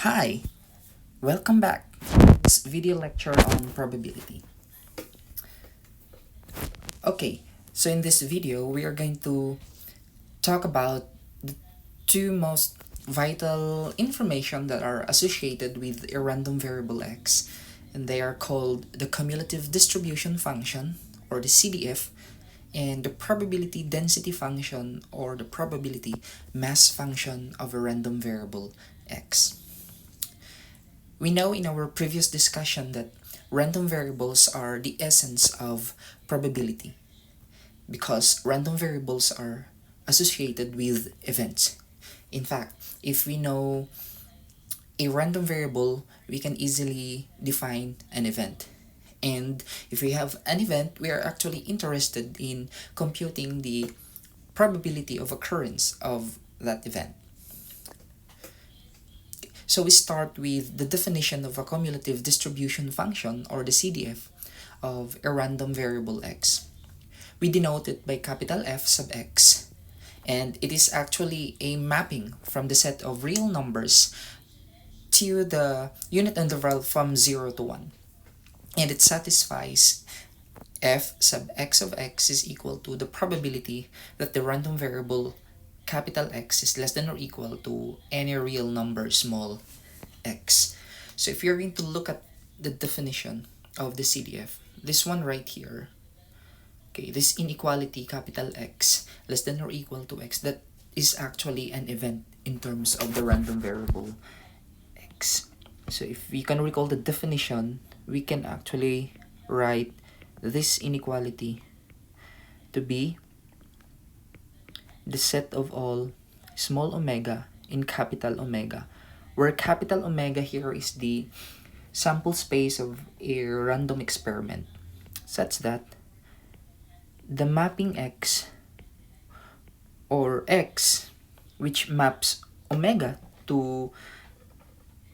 Hi, welcome back. This video lecture on probability. Okay, so in this video, we are going to talk about the two most vital information that are associated with a random variable x, and they are called the cumulative distribution function, or the CDF, and the probability density function, or the probability mass function of a random variable x. We know in our previous discussion that random variables are the essence of probability because random variables are associated with events. In fact, if we know a random variable, we can easily define an event. And if we have an event, we are actually interested in computing the probability of occurrence of that event. So we start with the definition of a cumulative distribution function, or the CDF, of a random variable x. We denote it by capital F sub x, and it is actually a mapping from the set of real numbers to the unit interval from 0 to 1. And it satisfies f sub x of x is equal to the probability that the random variable capital X is less than or equal to any real number small x. So if you're going to look at the definition of the CDF, this one right here, okay, this inequality capital X less than or equal to x, that is actually an event in terms of the random variable x. So if we can recall the definition, we can actually write this inequality to be the set of all small omega in capital omega, where capital omega here is the sample space of a random experiment, such that the mapping x, or x, which maps omega to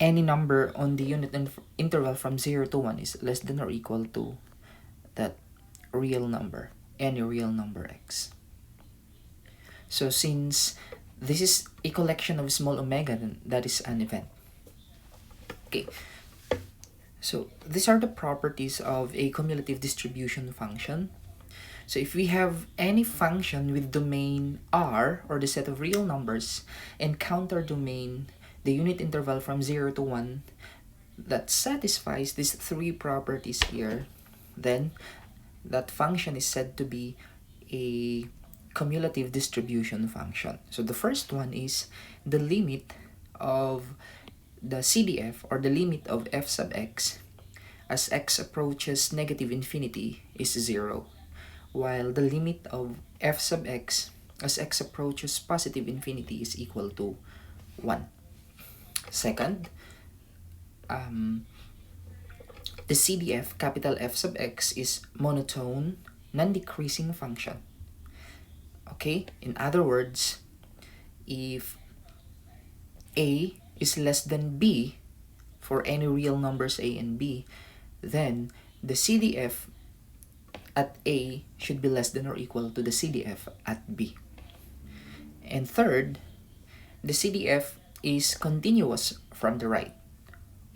any number on the unit interval from 0 to 1, is less than or equal to that real number, any real number x. So since this is a collection of small omega, then that is an event. Okay, so these are the properties of a cumulative distribution function. So if we have any function with domain R, or the set of real numbers, and counter domain, the unit interval from 0 to 1, that satisfies these three properties here, then that function is said to be a cumulative distribution function. So the first one is the limit of the CDF, or the limit of f sub x as x approaches negative infinity is 0, while the limit of f sub x as x approaches positive infinity is equal to 1. Second, the CDF capital F sub x is monotone, non-decreasing function. Okay, in other words, if a is less than b for any real numbers a and b, then the CDF at a should be less than or equal to the CDF at b. And third, the CDF is continuous from the right.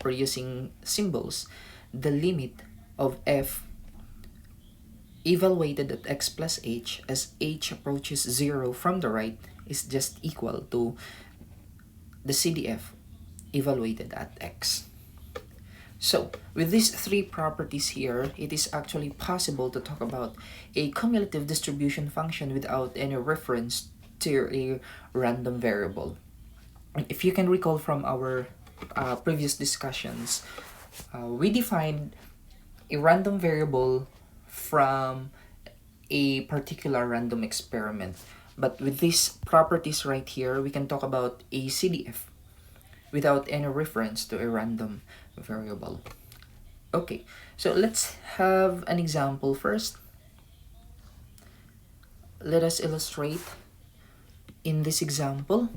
Or using symbols, the limit of f evaluated at x plus h as h approaches 0 from the right is just equal to the CDF evaluated at x. So with these three properties here, it is actually possible to talk about a cumulative distribution function without any reference to a random variable. If you can recall from our previous discussions, we defined a random variable from a particular random experiment. But with these properties right here, we can talk about a CDF without any reference to a random variable. Okay, so let's have an example first. Let us illustrate in this example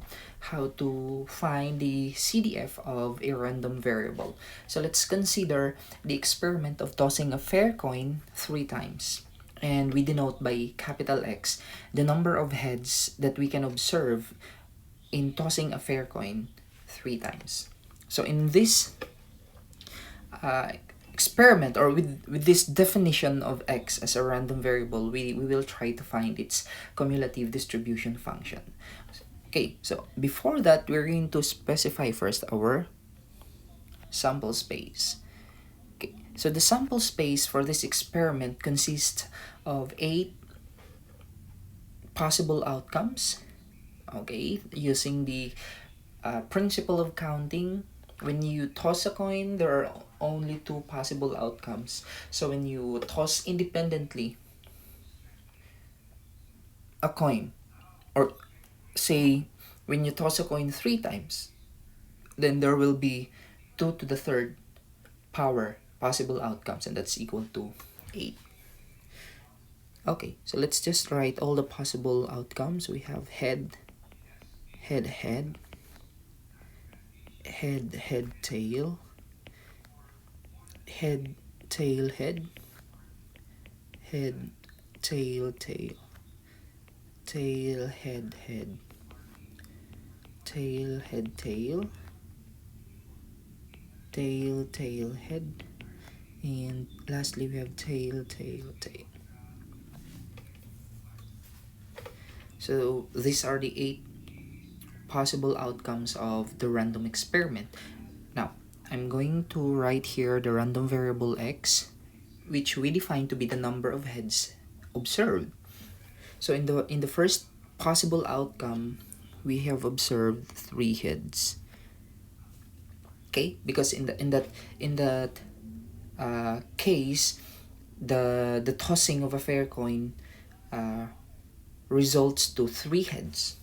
how to find the CDF of a random variable. So let's consider the experiment of tossing a fair coin 3 times. And we denote by capital X the number of heads that we can observe in tossing a fair coin 3 times. So in this uh, experiment, or with this definition of x as a random variable, we will try to find its cumulative distribution function. Okay, so before that, we're going to specify first our sample space. Okay, so the sample space for this experiment consists of 8 possible outcomes. Okay, using the principle of counting, when you toss a coin, there are only 2 possible outcomes. So when you toss independently a coin, or say when you toss a coin 3 times, then there will be 2 to the third power possible outcomes, and that's equal to 8. Okay, so let's just write all the possible outcomes. We have head, head, head, head, head, tail, head, tail, head, head, tail, tail, tail, head, head, tail, head, tail, tail, tail, head, and lastly we have tail, tail, tail. So these are the 8 possible outcomes of the random experiment. Now, I'm going to write here the random variable x, which we define to be the number of heads observed. So in the first possible outcome, we have observed 3 heads. Okay, because in that case, the tossing of a fair coin results to 3 heads.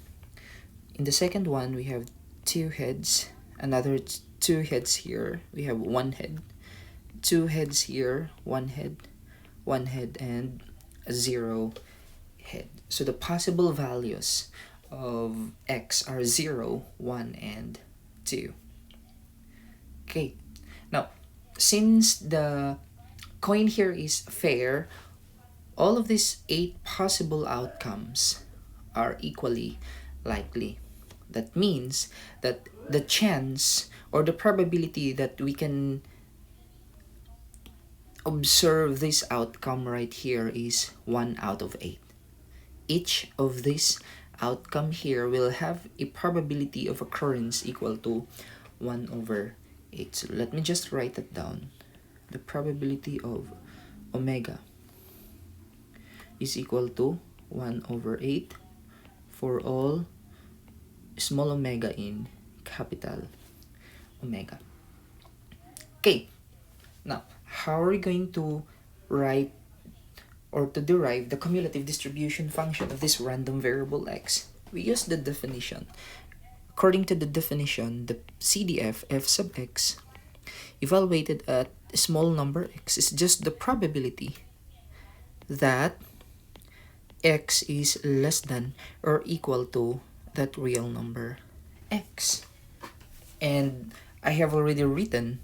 In the second one, we have 2 heads, another 2 heads here, we have 1 head, 2 heads here, 1 head, 1 head, and 0 head. So the possible values of x are 0, 1, and 2. Okay, now since the coin here is fair, all of these 8 possible outcomes are equally likely. That means that the chance or the probability that we can observe this outcome right here is 1 out of 8. Each of these outcome here will have a probability of occurrence equal to 1 over 8. So let me just write that down. The probability of omega is equal to 1 over 8 for all small omega in capital omega. Okay, now how are we going to write or to derive the cumulative distribution function of this random variable x? We use the definition. According to the definition, the CDF f sub x evaluated at a small number x is just the probability that x is less than or equal to that real number x. And I have already written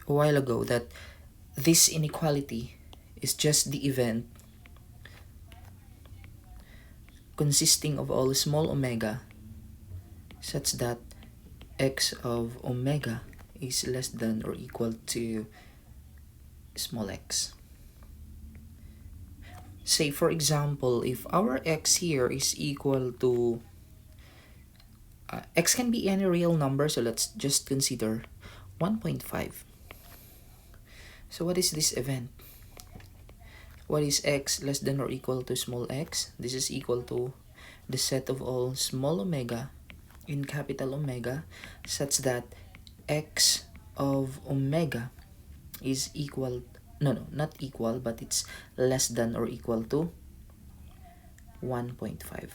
a while ago that this inequality is just the event consisting of all small omega such that x of omega is less than or equal to small x. Say for example, if our x here is equal to x can be any real number, so let's just consider 1.5. So what is this event? What is x less than or equal to small x? This is equal to the set of all small omega in capital omega such that x of omega is equal, not equal, but it's less than or equal to 1.5.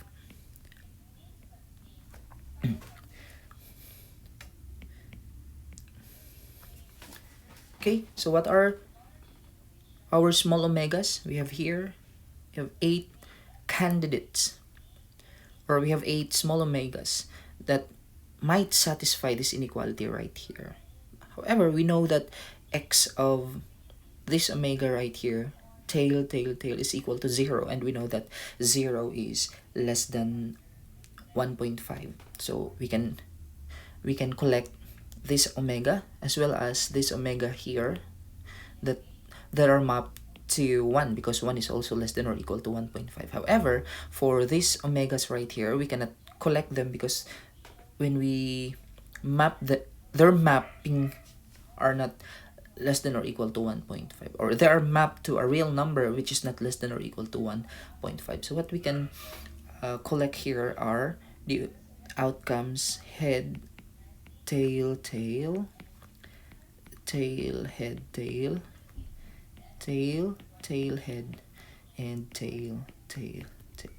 Okay, so what are our small omegas? We have here, we have 8 candidates, or we have 8 small omegas that might satisfy this inequality right here. However, we know that x of this omega right here, tail, tail, tail, is equal to 0, and we know that 0 is less than 1.5. So we can collect this omega as well as this omega here that are mapped to 1, because 1 is also less than or equal to 1.5. However, for these omegas right here, we cannot collect them because when we map their mapping are not less than or equal to 1.5, or they are mapped to a real number which is not less than or equal to 1.5. So what we can collect here are the outcomes: head, tail, tail, tail, head, tail, tail, tail, head, and tail, tail, tail.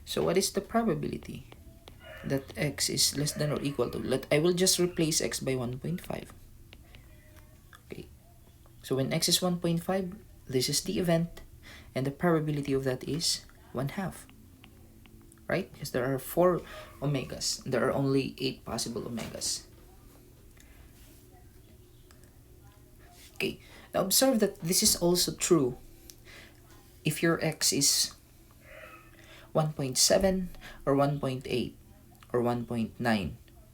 So what is the probability that x is less than or equal to, I will just replace x by 1.5. Okay, so when x is 1.5, this is the event, and the probability of that is 1/2, right? Because there are 4 omegas. There are only 8 possible omegas. Okay, now observe that this is also true if your x is 1.7 or 1.8 or 1.9,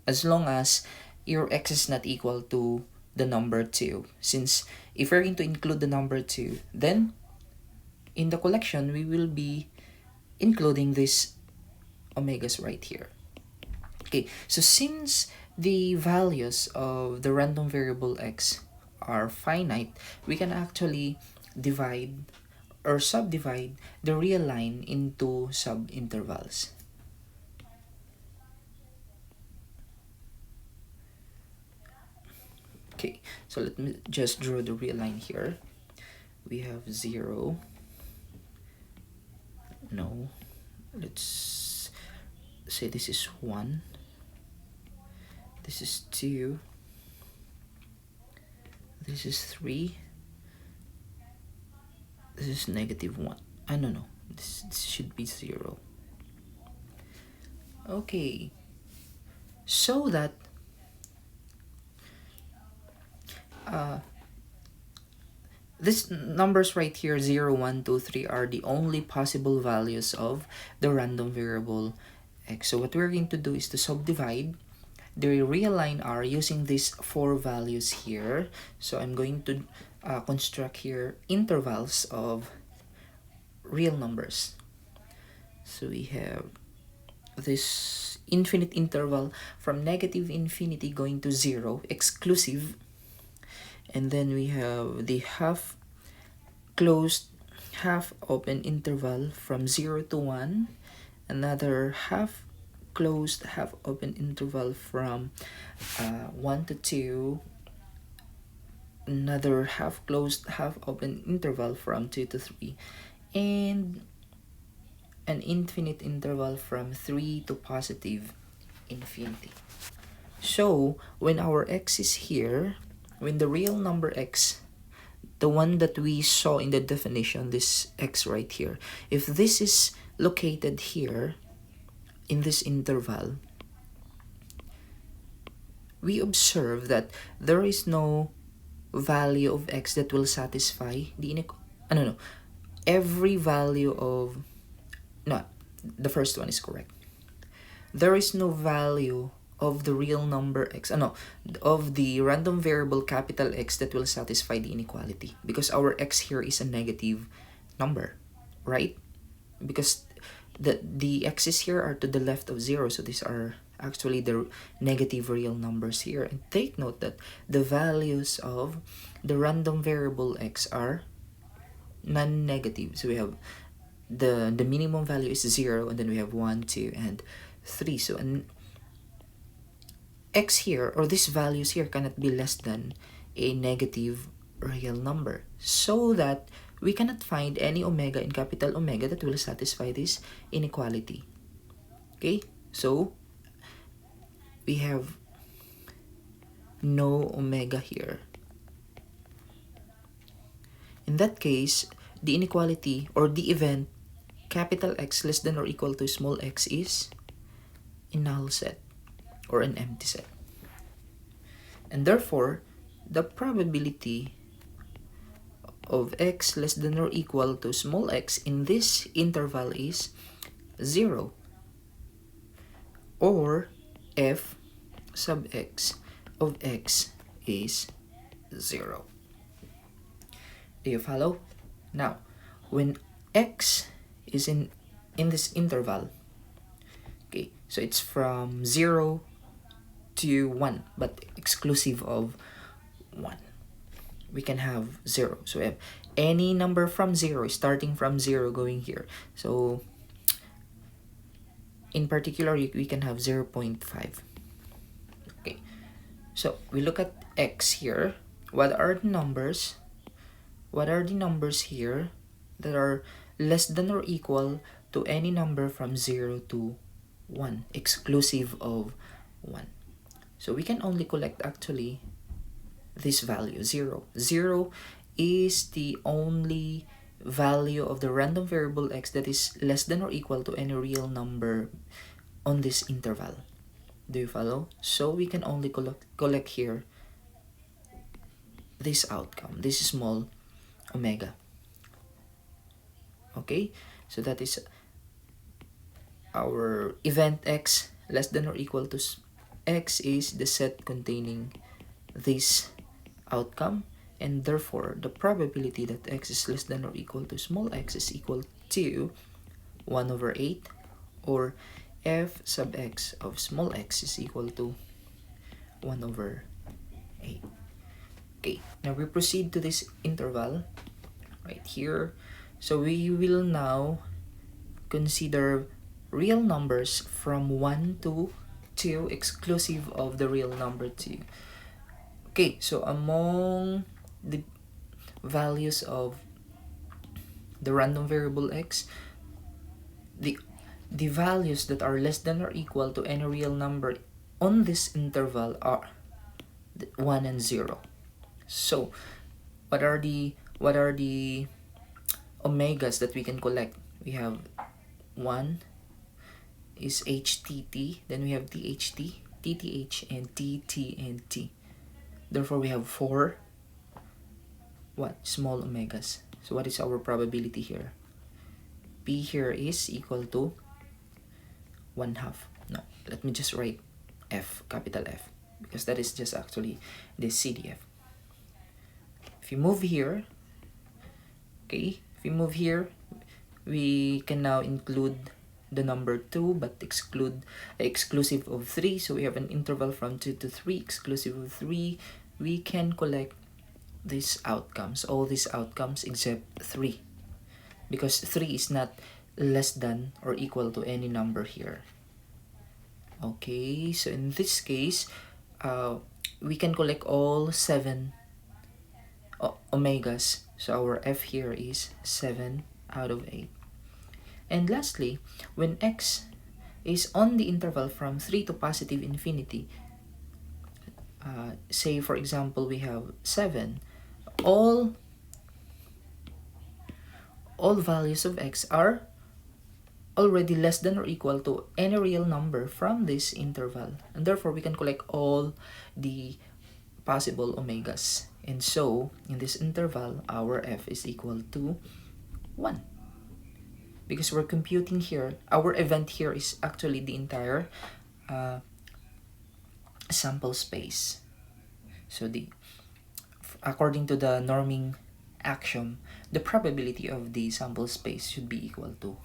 as long as your x is not equal to the number 2. Since if we're going to include the number 2, then in the collection we will be including these omegas right here. Okay, so since the values of the random variable x are finite, we can actually divide or subdivide the real line into subintervals. Okay, so let me just draw the real line here. We have 0. No, let's say this is 1. This is 2. This is 3. This is -1. No, this should be 0. Okay, so that these numbers right here, 0, 1, 2, 3, are the only possible values of the random variable x. So what we're going to do is to subdivide the real line r using these 4 values here. So I'm going to construct here intervals of real numbers. So we have this infinite interval from -infinity going to 0 exclusive, and then we have the half closed, half open interval from 0 to 1, another half closed, half open interval from 1 to 2, another half closed, half open interval from 2 to 3, and an infinite interval from 3 to positive infinity. So when our x is here, when the real number x, the one that we saw in the definition, this x right here, if this is located here in this interval, we observe that there is no value of x that will satisfy the every value of, no, the first one is correct. There is no value of the real number x, of the random variable capital X that will satisfy the inequality, because our x here is a negative number, right? Because the x's here are to the left of 0, so these are actually the negative real numbers here. And take note that the values of the random variable x are non-negative. So we have the minimum value is 0, and then we have 1, 2, and 3. So an x here, or these values here, cannot be less than a negative real number, so that we cannot find any omega in capital Omega that will satisfy this inequality. Okay, so we have no omega here. In that case, the inequality or the event capital X less than or equal to small x is a null set or an empty set. And therefore, the probability of x less than or equal to small x in this interval is 0. or f sub x of x is 0. Do you follow? Now, when x is in this interval, okay, so it's from 0 to 1, but exclusive of 1. We can have 0. So we have any number from 0, starting from 0 going here. So in particular, we can have 0 0.5. Okay, so we look at x here. What are the numbers? What are the numbers here that are less than or equal to any number from 0 to 1, exclusive of 1? So we can only collect actually this value, 0. 0 is the only value of the random variable x that is less than or equal to any real number on this interval. Do you follow? So we can only collect here this outcome, this small omega. Okay, so that is our event x less than or equal to x is the set containing this outcome, and therefore the probability that x is less than or equal to small x is equal to 1 over 8, or f sub x of small x is equal to 1 over 8. Okay, now we proceed to this interval right here. So we will now consider real numbers from 1 to 2, exclusive of the real number 2. Okay, so among the values of the random variable x, the values that are less than or equal to any real number on this interval are 1 and 0. So what are the omegas that we can collect? We have 1 is HTT, then we have THT, TTH, and TT and T. Therefore, we have 4 small omegas. So what is our probability here? P here is equal to 1/2. No, let me just write F, capital F, because that is just actually the CDF. If you move here, okay, if you move here, we can now include the number 2 but exclusive of 3. So we have an interval from 2 to 3, exclusive of 3. We can collect these outcomes, all these outcomes except 3, because 3 is not less than or equal to any number here. Okay, so in this case, we can collect all 7 omegas. So our F here is 7 out of 8. And lastly, when x is on the interval from 3 to positive infinity, say for example we have 7, all values of x are already less than or equal to any real number from this interval, and therefore we can collect all the possible omegas. And so in this interval, our f is equal to 1, because we're computing here, our event here is actually the entire sample space. So according to the norming axiom, the probability of the sample space should be equal to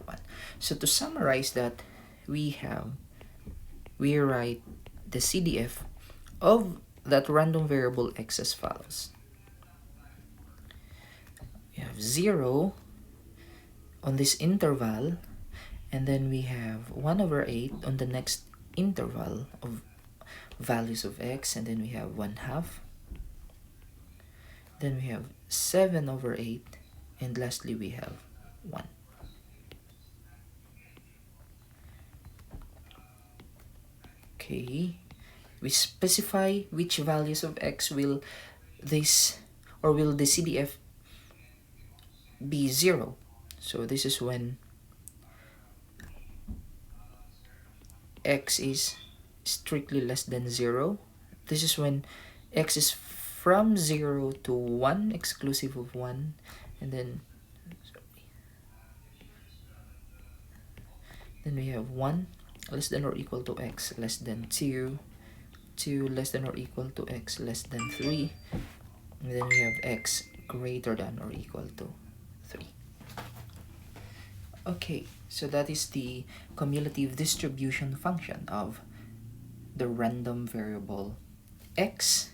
1. So to summarize that, we write the CDF of that random variable x as follows. We have 0 on this interval, and then we have 1 over 8 on the next interval of values of x, and then we have 1/2. Then we have 7 over 8, and lastly we have 1. Okay, we specify which values of x will the CDF be 0. So this is when x is strictly less than 0. This is when x is from 0 to 1, exclusive of 1, and then we have 1, less than or equal to x less than 2, 2 less than or equal to x less than 3, and then we have x greater than or equal to 3. Okay, so that is the cumulative distribution function of the random variable x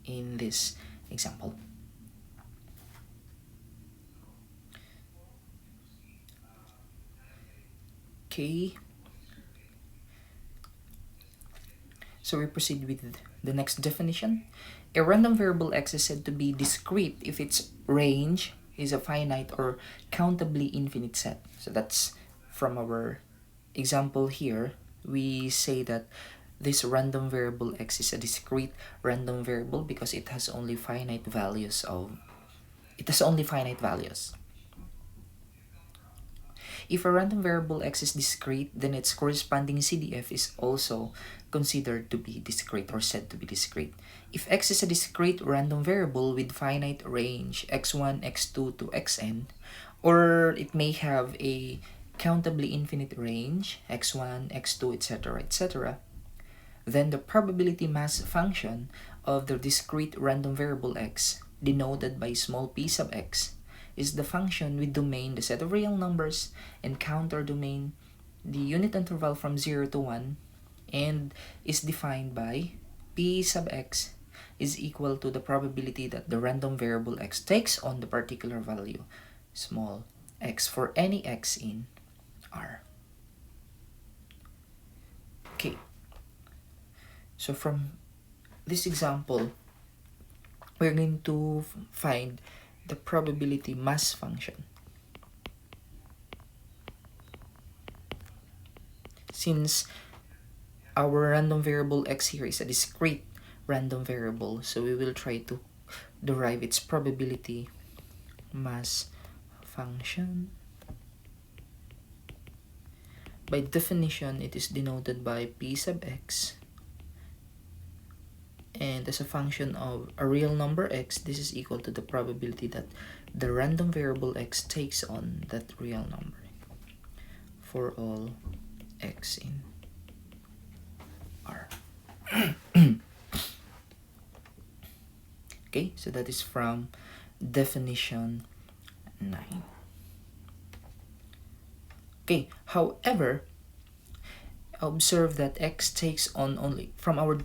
in this example. Okay, so we proceed with the next definition. A random variable x is said to be discrete if its range is a finite or countably infinite set. So that's from our example here. We say that this random variable x is a discrete random variable because it has only finite values. If a random variable x is discrete, then its corresponding CDF is also considered to be discrete or said to be discrete. If x is a discrete random variable with finite range x1, x2 to xn, or it may have a countably infinite range x1, x2, etc., etc., then the probability mass function of the discrete random variable x, denoted by small p sub x, is the function with domain the set of real numbers and counter domain the unit interval from 0 to 1, and is defined by p sub x is equal to the probability that the random variable x takes on the particular value small x for any x in R. Okay, so from this example, we're going to find the probability mass function. Since our random variable x here is a discrete random variable, so we will try to derive its probability mass function. By definition, it is denoted by p sub x, and as a function of a real number x, this is equal to the probability that the random variable x takes on that real number for all x in R. Okay, so that is from definition 9. Okay, however, observe that x takes on only, from our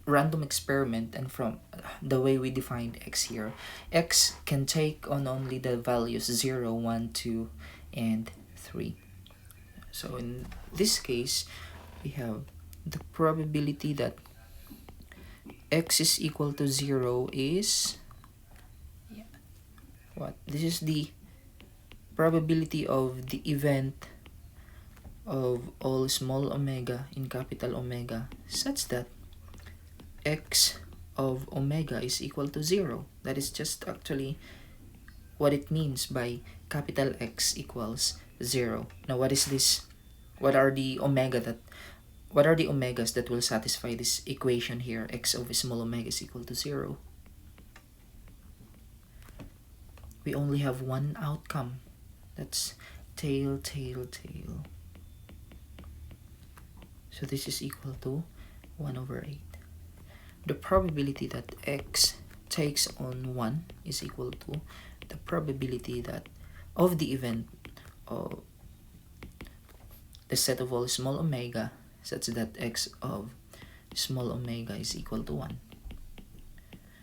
random experiment and from the way we defined x here, x can take on only the values 0, 1, 2, and 3. So in this case, we have the probability that x is equal to 0 is what? This is the probability of the event of all small omega in capital Omega such that x of omega is equal to 0. That is just actually what it means by capital X equals 0. Now what is this? What are the omegas that will satisfy this equation here? X of small omega is equal to 0. We only have one outcome. That's tail, tail, tail. So this is equal to 1 over 8. The probability that x takes on 1 is equal to the probability that of the event of the set of all small omega such that x of small omega is equal to 1.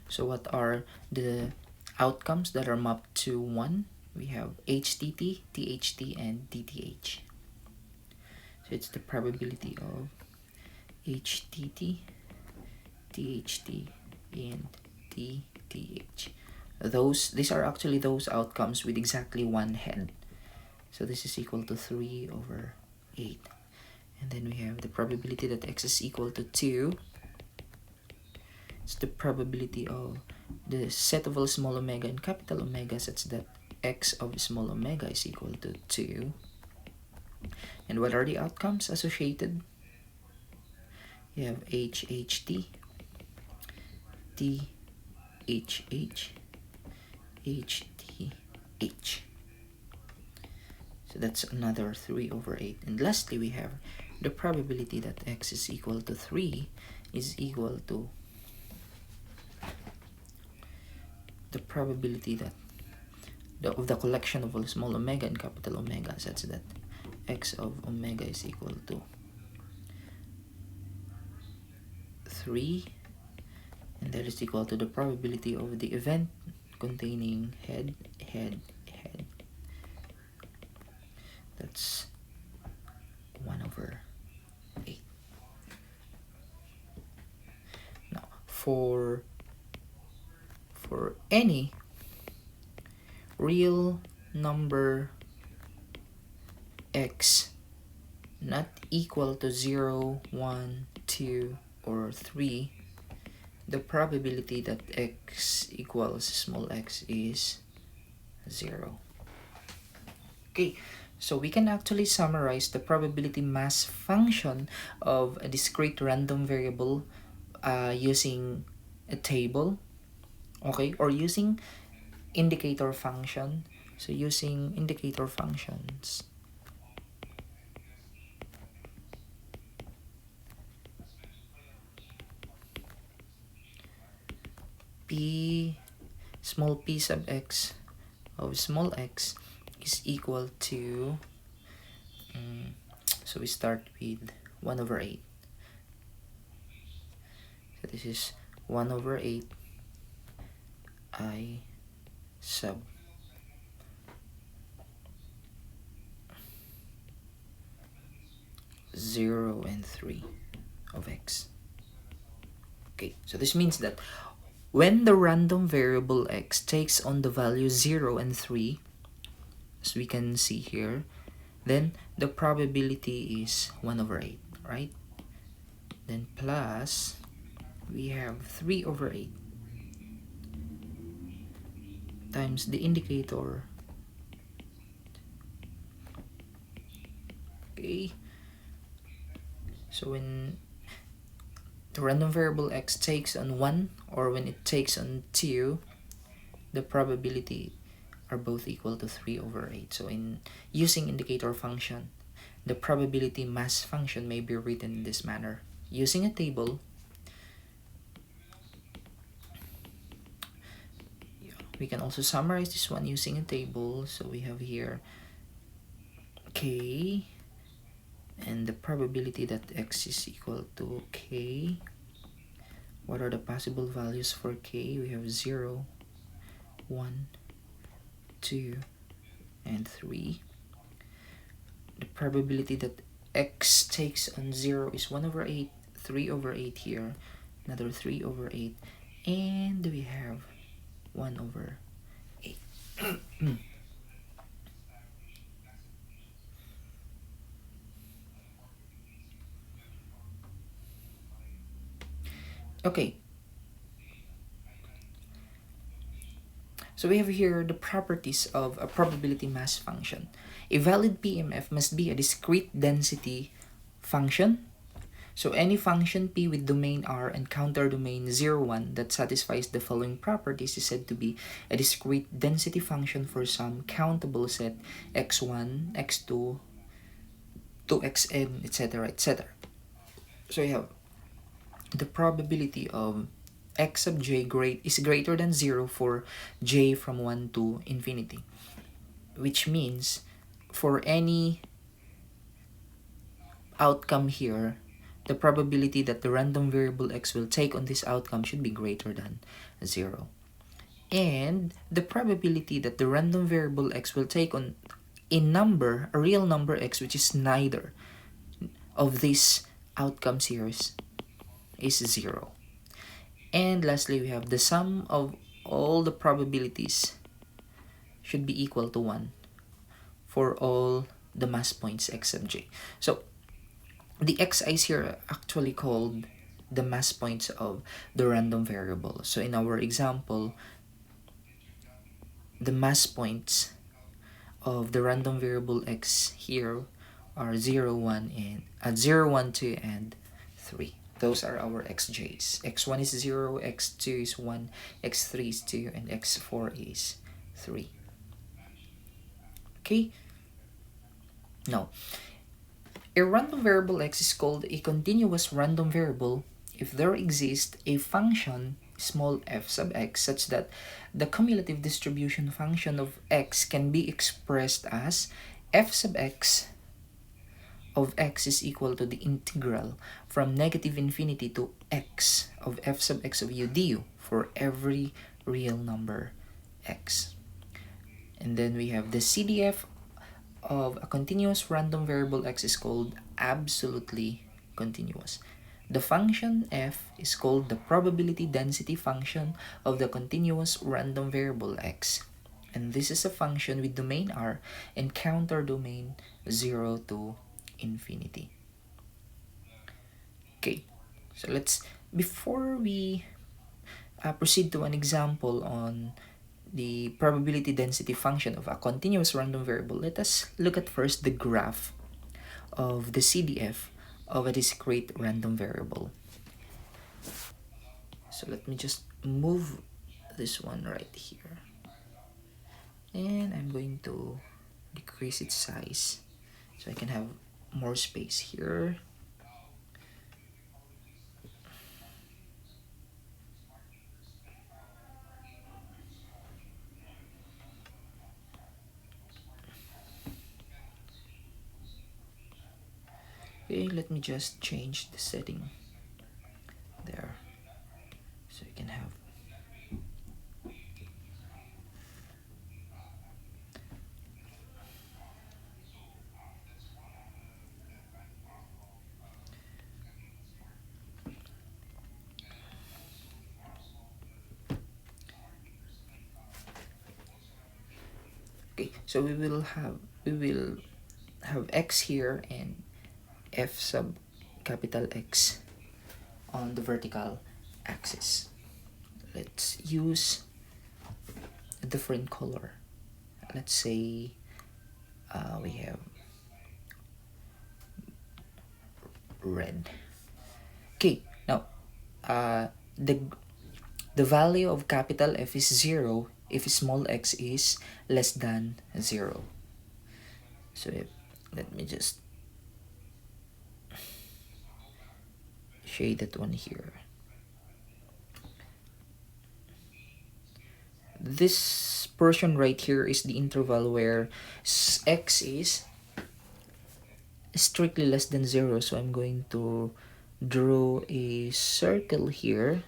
So what are the outcomes that are mapped to 1? We have HTT, THT, and DTH. So it's the probability of HTT, THT, and DTH. These are actually those outcomes with exactly one head. So this is equal to 3 over 8. And then we have the probability that x is equal to 2. It's the probability of the set of all small omega and capital Omega such that x of small omega is equal to 2. And what are the outcomes associated? You have HHT, THH, HTH. So that's another 3 over 8. And lastly, we have the probability that x is equal to 3 is equal to the probability that of the collection of all small omega and capital omega, such that x of omega is equal to 3, and that is equal to the probability of the event containing head, head, head. That's 1/8. Now, for any real number x not equal to 0, 1, 2, or 3, the probability that x equals small x is 0. Okay, so we can actually summarize the probability mass function of a discrete random variable using a table, okay, or using indicator function. So using indicator functions, p small p sub x of small x is equal to so we start with 1/8. So this is 1/8 I sub 0 and 3 of x. Okay, so this means that when the random variable x takes on the value 0 and 3, as we can see here, then the probability is 1/8, right? Then plus, we have 3/8 times the indicator. Okay, so when the random variable x takes on 1 or when it takes on 2, the probability are both equal to 3/8. So in using indicator function, the probability mass function may be written in this manner. Using a table, we can also summarize this one using a table. So we have here k, and the probability that x is equal to k. What are the possible values for k? We have 0, 1, 2, and 3. The probability that x takes on 0 is 1/8, 3/8 here, another 3/8, and we have 1/8. Okay, so we have here the properties of a probability mass function. A valid PMF must be a discrete density function. So any function p with domain R and counter domain 0, 1 that satisfies the following properties is said to be a discrete density function for some countable set x1, x2, to xn, etc., etc. So we have the probability of x sub j is greater than 0 for j from 1 to infinity, which means for any outcome here, the probability that the random variable x will take on this outcome should be greater than 0. And the probability that the random variable x will take on a number, a real number x, which is neither of these outcomes here is 0. And lastly, we have the sum of all the probabilities should be equal to 1 for all the mass points x sub j. So the xi's here are actually called the mass points of the random variable. So in our example, the mass points of the random variable x here are 0, 1, and 0, 1, 2, and 3. Those are our xj's. x1 is 0, x2 is 1, x3 is 2, and x4 is 3. Okay? Now, A random variable x is called a continuous random variable if there exists a function small f sub x such that the cumulative distribution function of x can be expressed as f sub x of x is equal to the integral from negative infinity to x of f sub x of u du for every real number x. And then we have the CDF of a continuous random variable x is called absolutely continuous. The function f is called the probability density function of the continuous random variable x. And this is a function with domain R and counter domain 0 to infinity. Okay, so before we proceed to an example on the probability density function of a continuous random variable, let us look at first the graph of the CDF of a discrete random variable. So let me just move this one right here. And I'm going to decrease its size so I can have more space here. Okay, let me just change the setting there so you can have. Okay, so we will have x here and f sub capital X on the vertical axis. Let's use a different color. Let's say we have red. Okay, now the value of capital F is 0 if small x is less than 0. So let me just shade that one here. This portion right here is the interval where x is strictly less than 0. So I'm going to draw a circle here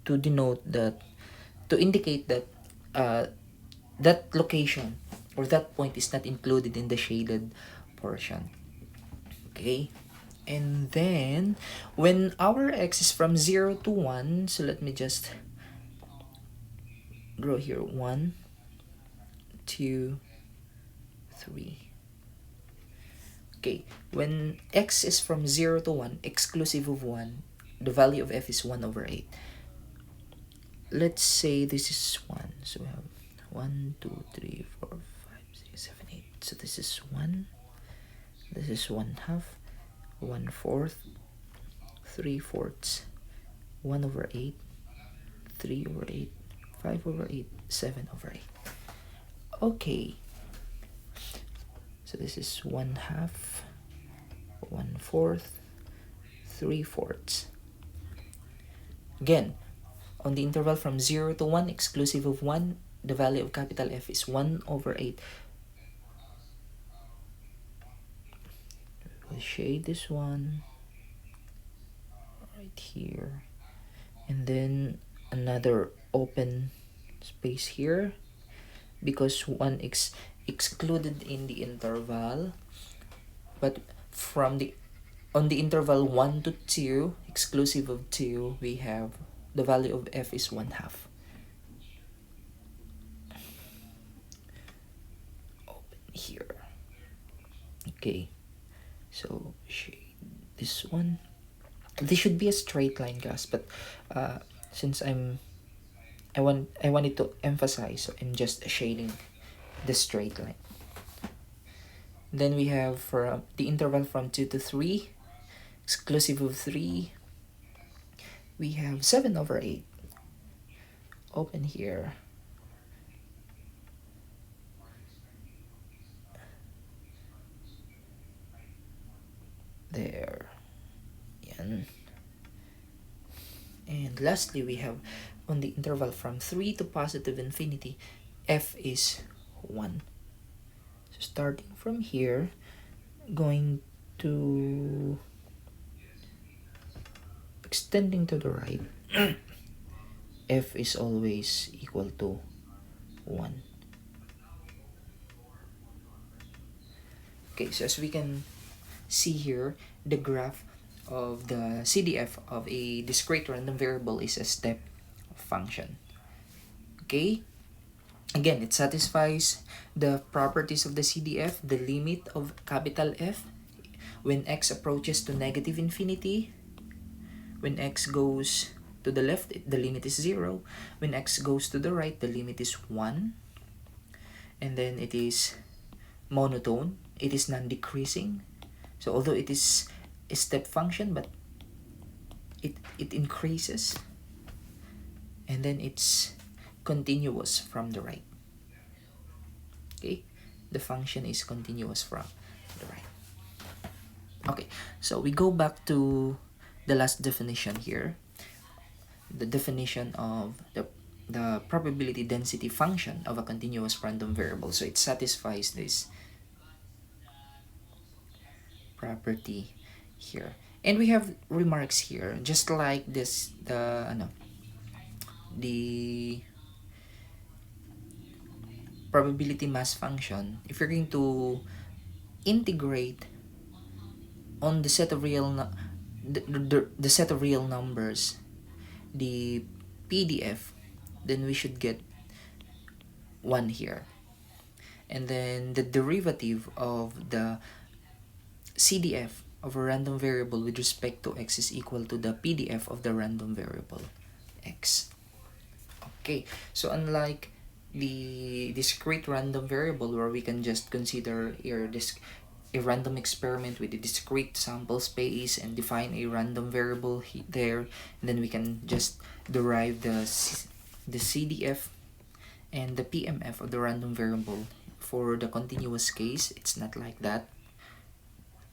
to denote that, to indicate that that location or that point is not included in the shaded portion. Okay, and then when our x is from 0 to 1, so let me just draw here 1, 2, 3. Okay, when x is from 0 to 1, exclusive of 1, the value of f is 1 over 8. Let's say this is 1. So we have 1, 2, 3, 4, 5, 6, 7, 8. So this is 1. This is 1/2, 1/4, 3/4, 1 over 8, 3 over 8, 5 over 8, 7 over 8. Okay. So this is 1/2, 1/4, 3/4. Again, on the interval from 0 to 1, exclusive of 1, the value of capital F is 1 over 8. We'll shade this one right here. And then another open space here because 1 is excluded in the interval. But on the interval 1 to 2, exclusive of 2, we have the value of f is 1/2. Open here. Okay, so shade this one. This should be a straight line, guys, but since I wanted to emphasize, so I'm just shading the straight line. Then we have for the interval from 2 to 3, exclusive of 3, we have 7 over 8. Open here. There. Yan. And lastly, we have on the interval from 3 to positive infinity, f is 1. So starting from here, going to extending to the right, f is always equal to 1. Okay, so as we can see here, the graph of the CDF of a discrete random variable is a step function. Okay, again, it satisfies the properties of the CDF, the limit of capital F when x approaches to negative infinity. When x goes to the left, the limit is 0. When x goes to the right, the limit is 1. And then it is monotone. It is non-decreasing. So although it is a step function, but it increases. And then it's continuous from the right. Okay, the function is continuous from the right. Okay, so we go back to the last definition here. The definition of the probability density function of a continuous random variable. So it satisfies this property here. And we have remarks here, just like this, the probability mass function. If you're going to integrate on the set of the set of real numbers, the PDF, then we should get 1 here. And then the derivative of the CDF of a random variable with respect to x is equal to the PDF of the random variable x. Okay, so unlike the discrete random variable where we can just consider a random experiment with a discrete sample space and define a random variable there, and then we can just derive the CDF and the PMF of the random variable. For the continuous case, it's not like that.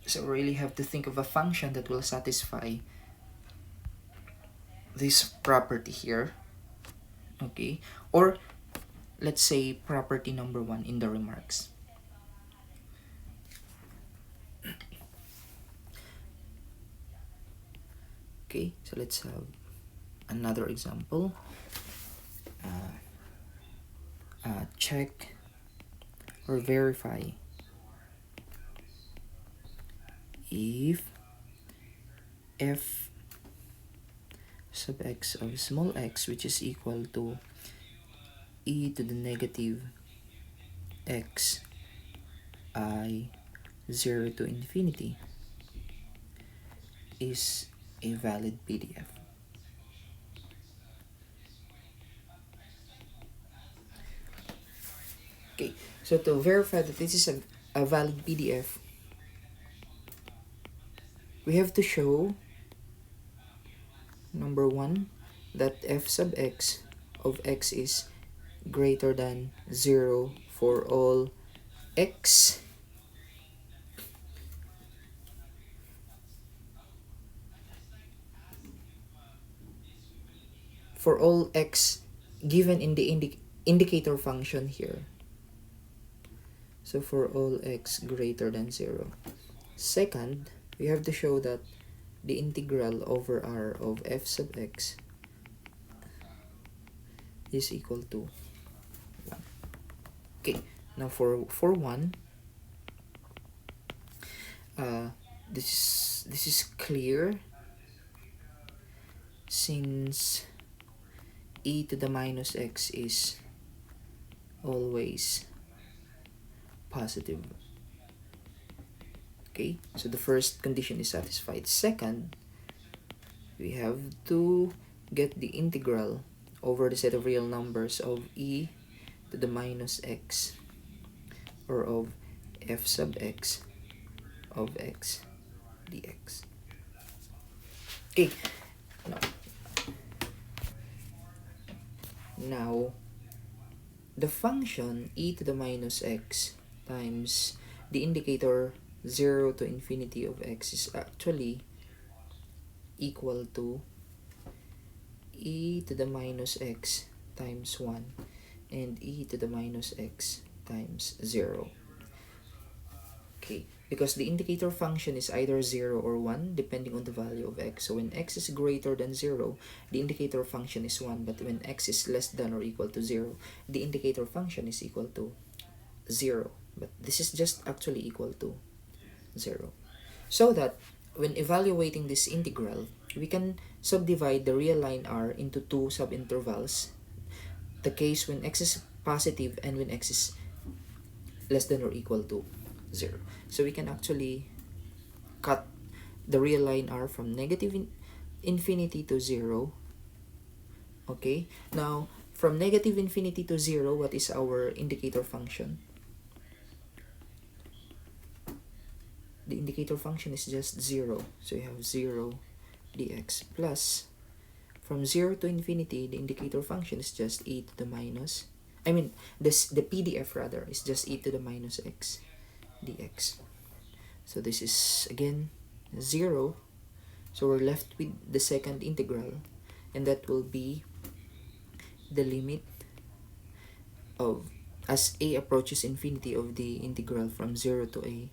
So we really have to think of a function that will satisfy this property here. Okay, or let's say property number 1 in the remarks. Okay, so let's have another example. Check or verify if f sub x of small x, which is equal to e to the negative x I 0 to infinity, is a valid PDF. Okay, so to verify that this is a valid PDF, we have to show, number 1, that f sub x of x is greater than 0 for all x given in the indicator function here. So for all x greater than 0. Second, we have to show that the integral over r of f sub x is equal to 1. Okay, now for 1, this is clear, since e to the minus x is always positive. Okay, so the first condition is satisfied. Second, we have to get the integral over the set of real numbers of e to the minus x, or of f sub x of x dx. Okay, now the function e to the minus x times the indicator 0 to infinity of x is actually equal to e to the minus x times 1 and e to the minus x times 0. Okay, because the indicator function is either 0 or 1 depending on the value of x. So when x is greater than 0, the indicator function is 1, but when x is less than or equal to 0, the indicator function is equal to 0. But this is just actually equal to 0. So that when evaluating this integral, we can subdivide the real line r into two subintervals. The case when x is positive and when x is less than or equal to 0. So we can actually cut the real line r from negative infinity to 0. Okay, now from negative infinity to 0, what is our indicator function? The indicator function is just 0. So you have 0 dx plus from 0 to infinity, the indicator function is just e to the minus, the PDF rather is just e to the minus x dx. So this is again 0. So we're left with the second integral, and that will be the limit of, as a approaches infinity, of the integral from 0 to a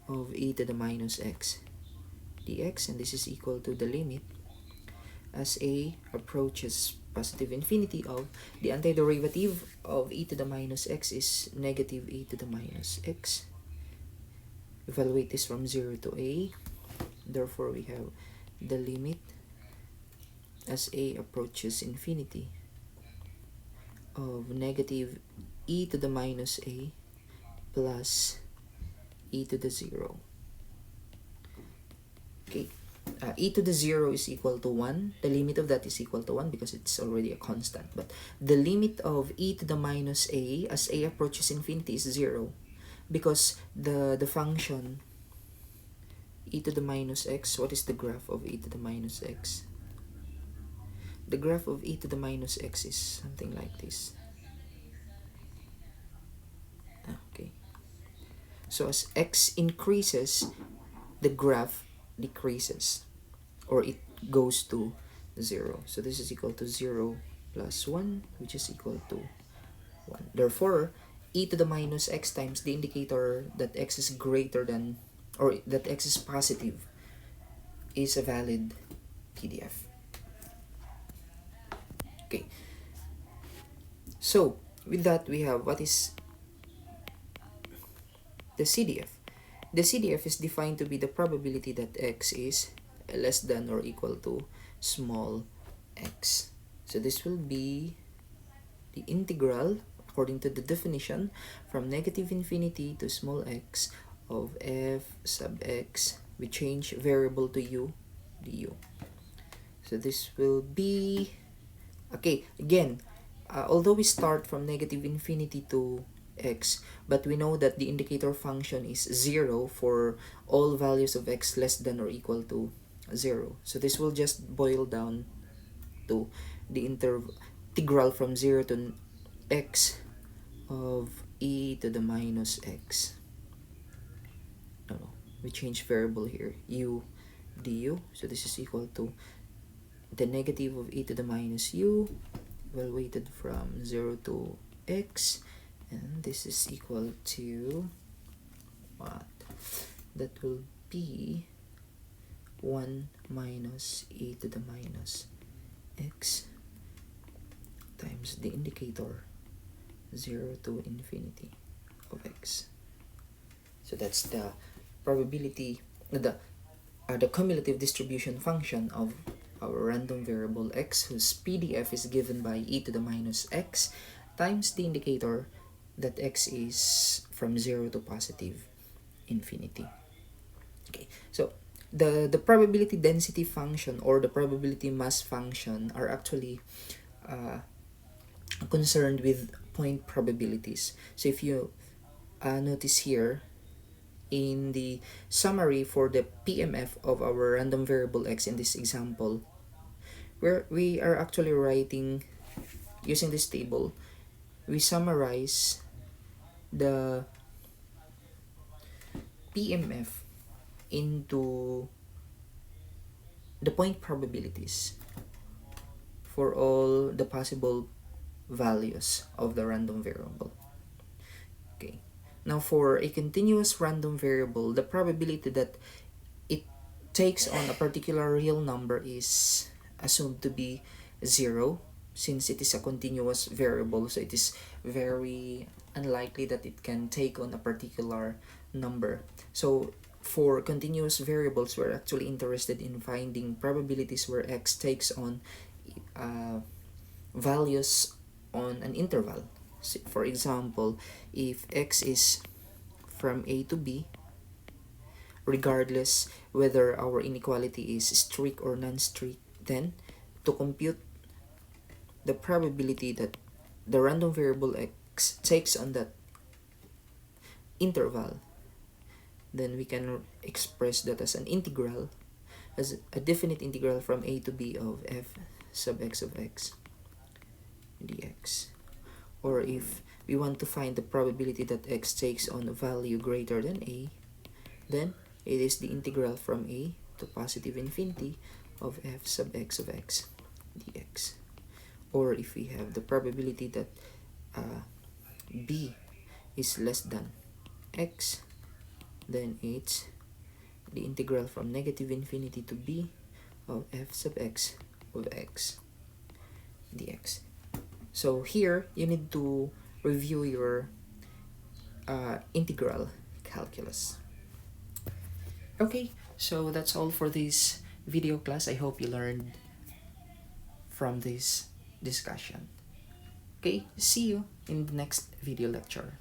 of e to the minus x dx, and this is equal to the limit as a approaches positive infinity of the antiderivative of e to the minus x is negative e to the minus x. Evaluate this from 0 to a, therefore we have the limit as a approaches infinity of negative e to the minus a plus e to the 0. Okay, e to the 0 is equal to 1. The limit of that is equal to 1 because it's already a constant. But the limit of e to the minus a as a approaches infinity is 0, because the function e to the minus x, what is the graph of e to the minus x? The graph of e to the minus x is something like this. Okay. So as x increases, the graph decreases, or it goes to 0. So this is equal to 0 plus 1, which is equal to 1. Therefore, e to the minus x times the indicator that x is greater than, or that x is positive, is a valid PDF. Okay. So, with that, we have what is the CDF. The CDF is defined to be the probability that x is less than or equal to small x. So this will be the integral, according to the definition, from negative infinity to small x of f sub x. We change variable to u du. So this will be, okay, again, although we start from negative infinity to x, but we know that the indicator function is 0 for all values of x less than or equal to 0. So this will just boil down to the integral from 0 to x of e to the minus x. No, we change variable here, u du. So this is equal to the negative of e to the minus u, evaluated from 0 to x, and this is equal to what? That will be 1 minus e to the minus x times the indicator 0 to infinity of x. So that's the probability, the cumulative distribution function of our random variable x, whose PDF is given by e to the minus x times the indicator that x is from 0 to positive infinity. Okay, so the probability density function or the probability mass function are actually concerned with point probabilities. So if you notice here in the summary for the PMF of our random variable x in this example, where we are actually writing using this table, we summarize the PMF into the point probabilities for all the possible values of the random variable. Okay. Now for a continuous random variable, the probability that it takes on a particular real number is assumed to be 0, since it is a continuous variable, so it is very unlikely that it can take on a particular number. So for continuous variables, we're actually interested in finding probabilities where x takes on values on an interval. For example, if x is from a to b, regardless whether our inequality is strict or non-strict, then to compute the probability that the random variable x takes on that interval, then we can express that as an integral, as a definite integral from a to b of f sub x of x dx. Or if we want to find the probability that x takes on a value greater than a, then it is the integral from a to positive infinity of f sub x of x dx. Or if we have the probability that b is less than x, then it's the integral from negative infinity to b of f sub x of x dx. So here you need to review your integral calculus. Okay, so that's all for this video class. I hope you learned from this discussion. Okay, see you in the next video lecture.